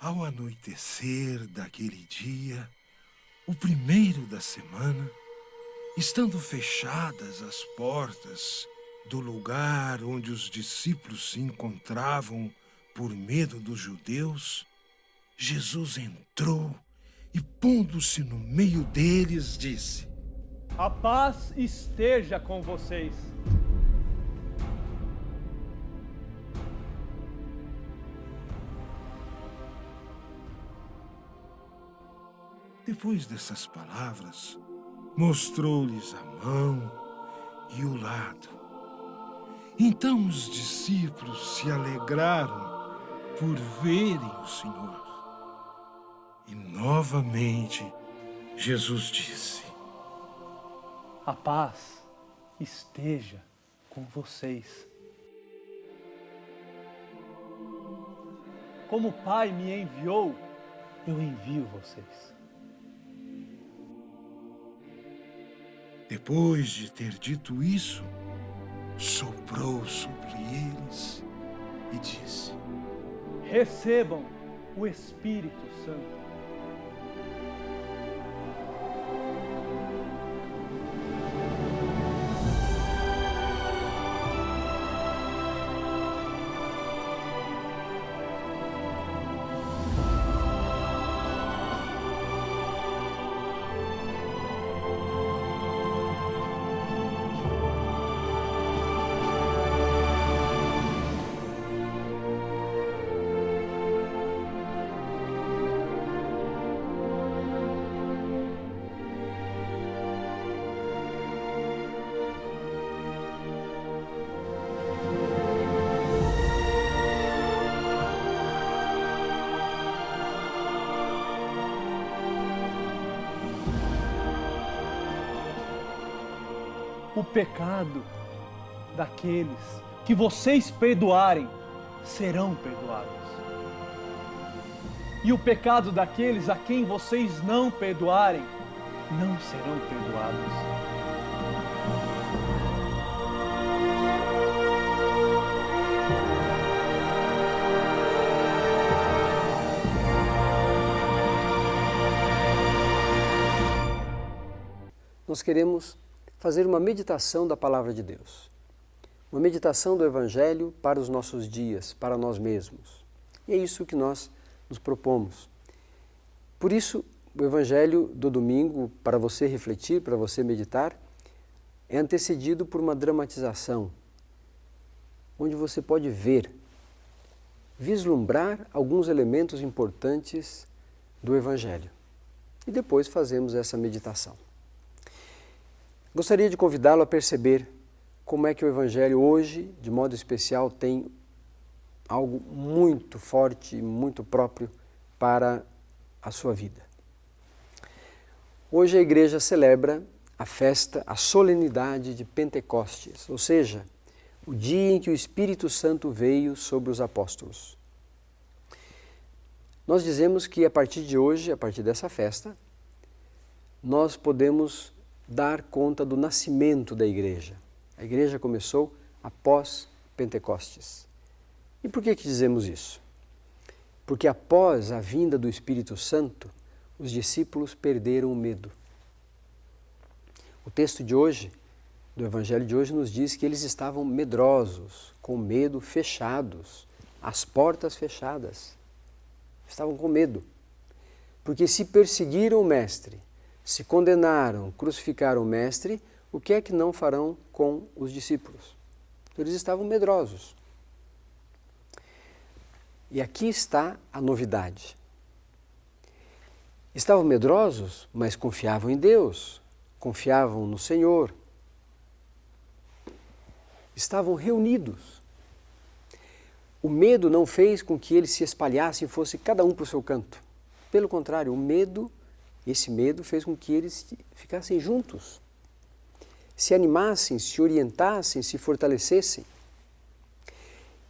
Ao anoitecer daquele dia, o primeiro da semana, estando fechadas as portas do lugar onde os discípulos se encontravam por medo dos judeus, Jesus entrou e, pondo-se no meio deles, disse: A paz esteja com vocês. Depois dessas palavras, mostrou-lhes a mão e o lado. Então os discípulos se alegraram por verem o Senhor. E novamente Jesus disse: A paz esteja com vocês. Como o Pai me enviou, eu envio vocês. Depois de ter dito isso, soprou sobre eles e disse: Recebam o Espírito Santo. O pecado daqueles que vocês perdoarem serão perdoados. E o pecado daqueles a quem vocês não perdoarem não serão perdoados. Nós queremos fazer uma meditação da Palavra de Deus. Uma meditação do Evangelho para os nossos dias, para nós mesmos. E é isso que nós nos propomos. Por isso, o Evangelho do domingo, para você refletir, para você meditar, é antecedido por uma dramatização, onde você pode ver, vislumbrar alguns elementos importantes do Evangelho. E depois fazemos essa meditação. Gostaria de convidá-lo a perceber como é que o Evangelho hoje, de modo especial, tem algo muito forte e muito próprio para a sua vida. Hoje a igreja celebra a festa, a solenidade de Pentecostes, ou seja, o dia em que o Espírito Santo veio sobre os apóstolos. Nós dizemos que a partir de hoje, a partir dessa festa, nós podemos dar conta do nascimento da igreja. A igreja começou após Pentecostes. E por que dizemos isso? Porque após a vinda do Espírito Santo, os discípulos perderam o medo. O texto de hoje, do Evangelho de hoje, nos diz que eles estavam medrosos, com medo, fechados, as portas fechadas. Estavam com medo, porque se perseguiram o Mestre, se condenaram, crucificaram o Mestre, o que é que não farão com os discípulos? Eles estavam medrosos. E aqui está a novidade. Estavam medrosos, mas confiavam em Deus, confiavam no Senhor. Estavam reunidos. O medo não fez com que eles se espalhassem e fosse cada um para o seu canto. Pelo contrário, esse medo fez com que eles ficassem juntos, se animassem, se orientassem, se fortalecessem.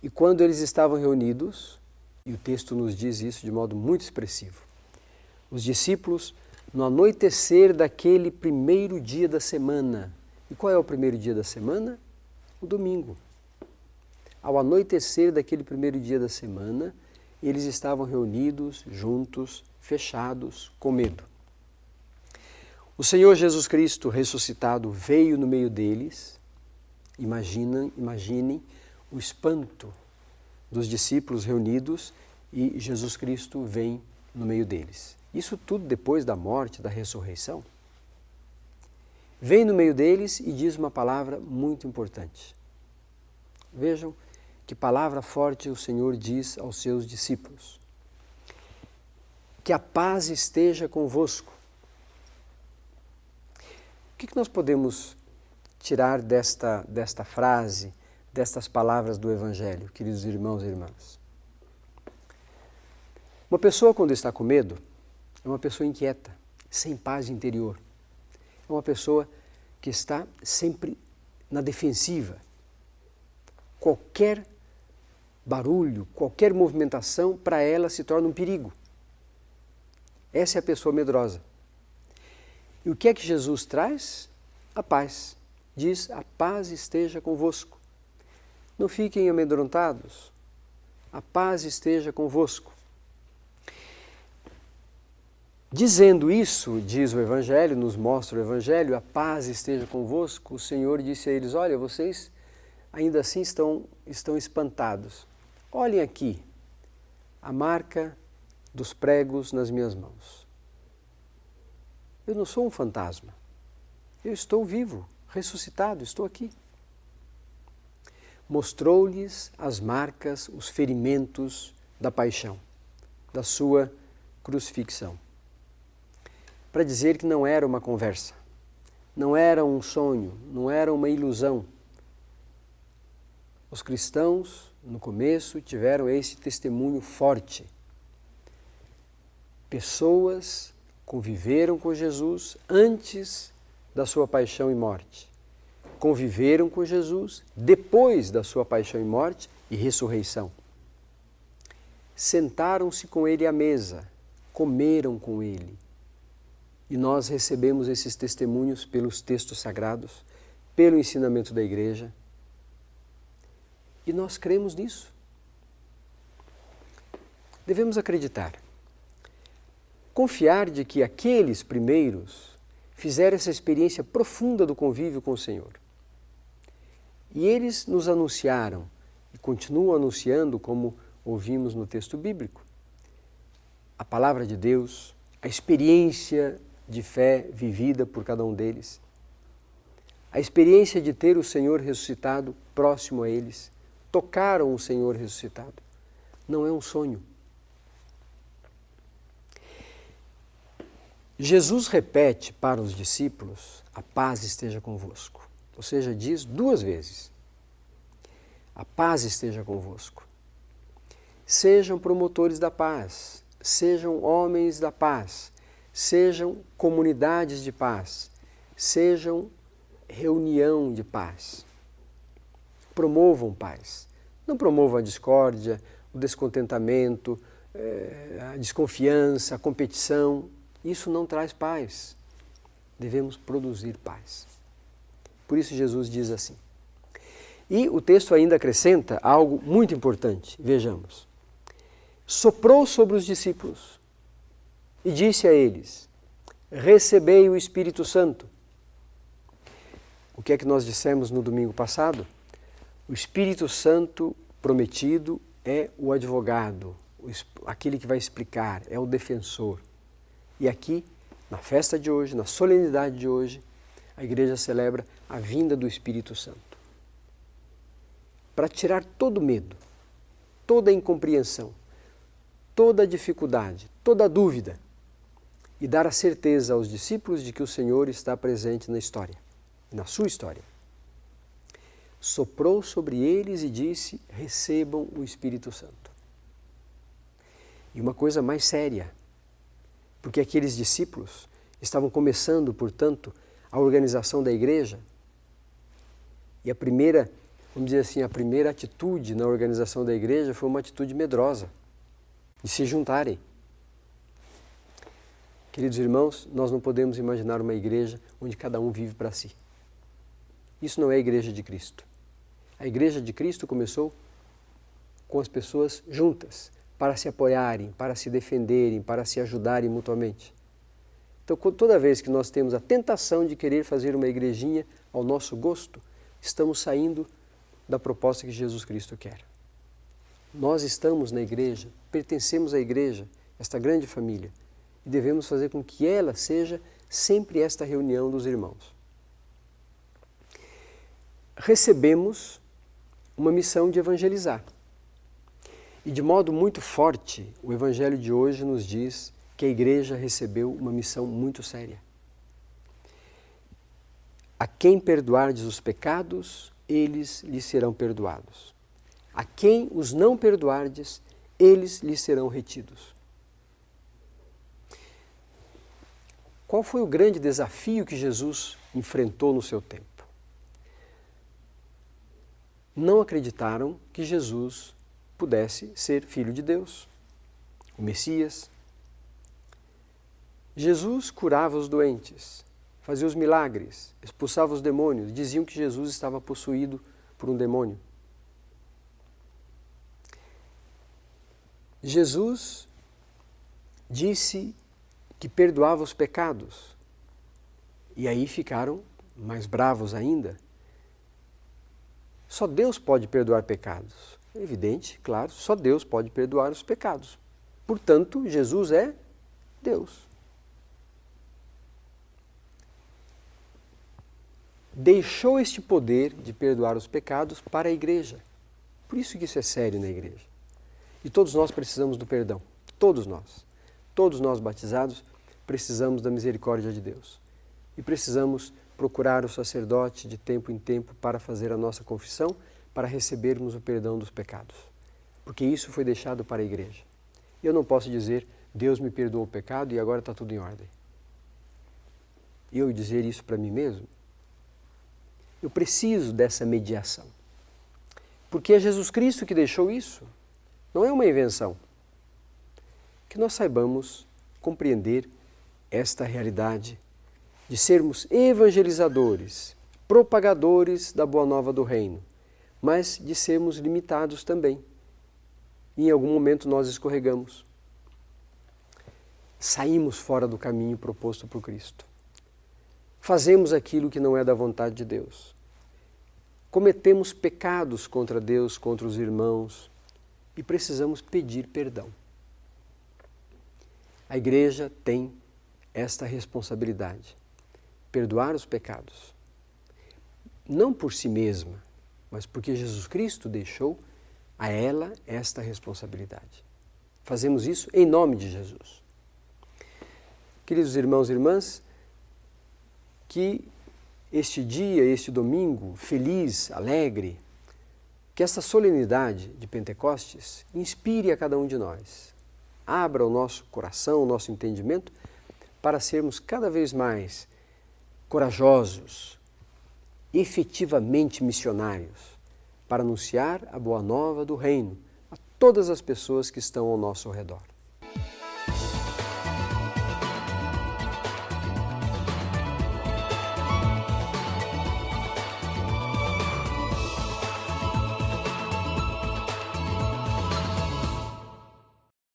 E quando eles estavam reunidos, e o texto nos diz isso de modo muito expressivo, os discípulos, no anoitecer daquele primeiro dia da semana. E qual é o primeiro dia da semana? O domingo. Ao anoitecer daquele primeiro dia da semana, eles estavam reunidos, juntos, fechados, com medo. O Senhor Jesus Cristo ressuscitado veio no meio deles. Imaginem o espanto dos discípulos reunidos e Jesus Cristo vem no meio deles. Isso tudo depois da morte, da ressurreição. Vem no meio deles e diz uma palavra muito importante. Vejam que palavra forte o Senhor diz aos seus discípulos. Que a paz esteja convosco. O que nós podemos tirar desta frase, destas palavras do Evangelho, queridos irmãos e irmãs? Uma pessoa, quando está com medo, é uma pessoa inquieta, sem paz interior. É uma pessoa que está sempre na defensiva. Qualquer barulho, qualquer movimentação, para ela se torna um perigo. Essa é a pessoa medrosa. E o que é que Jesus traz? A paz. Diz, a paz esteja convosco. Não fiquem amedrontados. A paz esteja convosco. Dizendo isso, diz o Evangelho, nos mostra o Evangelho, a paz esteja convosco, o Senhor disse a eles, olha, vocês ainda assim estão espantados. Olhem aqui a marca dos pregos nas minhas mãos. Eu não sou um fantasma. Eu estou vivo, ressuscitado, estou aqui. Mostrou-lhes as marcas, os ferimentos da paixão, da sua crucifixão. Para dizer que não era uma conversa, não era um sonho, não era uma ilusão. Os cristãos, no começo, tiveram esse testemunho forte. Pessoas conviveram com Jesus antes da sua paixão e morte. Conviveram com Jesus depois da sua paixão e morte e ressurreição. Sentaram-se com ele à mesa, comeram com ele. E nós recebemos esses testemunhos pelos textos sagrados, pelo ensinamento da igreja. E nós cremos nisso. Devemos acreditar. Confiar de que aqueles primeiros fizeram essa experiência profunda do convívio com o Senhor. E eles nos anunciaram, e continuam anunciando, como ouvimos no texto bíblico, a palavra de Deus, a experiência de fé vivida por cada um deles, a experiência de ter o Senhor ressuscitado próximo a eles, tocaram o Senhor ressuscitado. Não é um sonho. Jesus repete para os discípulos, a paz esteja convosco. Ou seja, diz 2 vezes, a paz esteja convosco. Sejam promotores da paz, sejam homens da paz, sejam comunidades de paz, sejam reunião de paz. Promovam paz. Não promovam a discórdia, o descontentamento, a desconfiança, a competição. Isso não traz paz. Devemos produzir paz. Por isso Jesus diz assim. E o texto ainda acrescenta algo muito importante. Vejamos. Soprou sobre os discípulos e disse a eles, recebei o Espírito Santo. O que é que nós dissemos no domingo passado? O Espírito Santo prometido é o advogado, aquele que vai explicar, é o defensor. E aqui, na festa de hoje, na solenidade de hoje, a igreja celebra a vinda do Espírito Santo. Para tirar todo medo, toda incompreensão, toda dificuldade, toda dúvida e dar a certeza aos discípulos de que o Senhor está presente na história, na sua história. Soprou sobre eles e disse, recebam o Espírito Santo. E uma coisa mais séria, porque aqueles discípulos estavam começando, portanto, a organização da igreja. E a primeira, vamos dizer assim, a primeira atitude na organização da igreja foi uma atitude medrosa, de se juntarem. Queridos irmãos, nós não podemos imaginar uma igreja onde cada um vive para si. Isso não é a igreja de Cristo. A igreja de Cristo começou com as pessoas juntas, para se apoiarem, para se defenderem, para se ajudarem mutuamente. Então, toda vez que nós temos a tentação de querer fazer uma igrejinha ao nosso gosto, estamos saindo da proposta que Jesus Cristo quer. Nós estamos na igreja, pertencemos à igreja, esta grande família, e devemos fazer com que ela seja sempre esta reunião dos irmãos. Recebemos uma missão de evangelizar. E de modo muito forte, o Evangelho de hoje nos diz que a igreja recebeu uma missão muito séria. A quem perdoardes os pecados, eles lhes serão perdoados. A quem os não perdoardes, eles lhes serão retidos. Qual foi o grande desafio que Jesus enfrentou no seu tempo? Não acreditaram que Jesus pudesse ser Filho de Deus, o Messias. Jesus curava os doentes, fazia os milagres, expulsava os demônios, diziam que Jesus estava possuído por um demônio. Jesus disse que perdoava os pecados, e aí ficaram mais bravos ainda. Só Deus pode perdoar pecados. É evidente, claro, só Deus pode perdoar os pecados. Portanto, Jesus é Deus. Deixou este poder de perdoar os pecados para a igreja. Por isso que isso é sério na igreja. E todos nós precisamos do perdão. Todos nós batizados, precisamos da misericórdia de Deus. E precisamos procurar o sacerdote de tempo em tempo para fazer a nossa confissão, para recebermos o perdão dos pecados. Porque isso foi deixado para a igreja. Eu não posso dizer, Deus me perdoou o pecado e agora está tudo em ordem. Eu dizer isso para mim mesmo? Eu preciso dessa mediação. Porque é Jesus Cristo que deixou isso. Não é uma invenção. Que nós saibamos compreender esta realidade de sermos evangelizadores, propagadores da boa nova do reino, mas de sermos limitados também. E em algum momento nós escorregamos. Saímos fora do caminho proposto por Cristo. Fazemos aquilo que não é da vontade de Deus. Cometemos pecados contra Deus, contra os irmãos, e precisamos pedir perdão. A igreja tem esta responsabilidade, perdoar os pecados. Não por si mesma, mas porque Jesus Cristo deixou a ela esta responsabilidade. Fazemos isso em nome de Jesus. Queridos irmãos e irmãs, que este dia, este domingo feliz, alegre, que esta solenidade de Pentecostes inspire a cada um de nós. Abra o nosso coração, o nosso entendimento, para sermos cada vez mais corajosos, efetivamente missionários, para anunciar a boa nova do reino a todas as pessoas que estão ao nosso redor.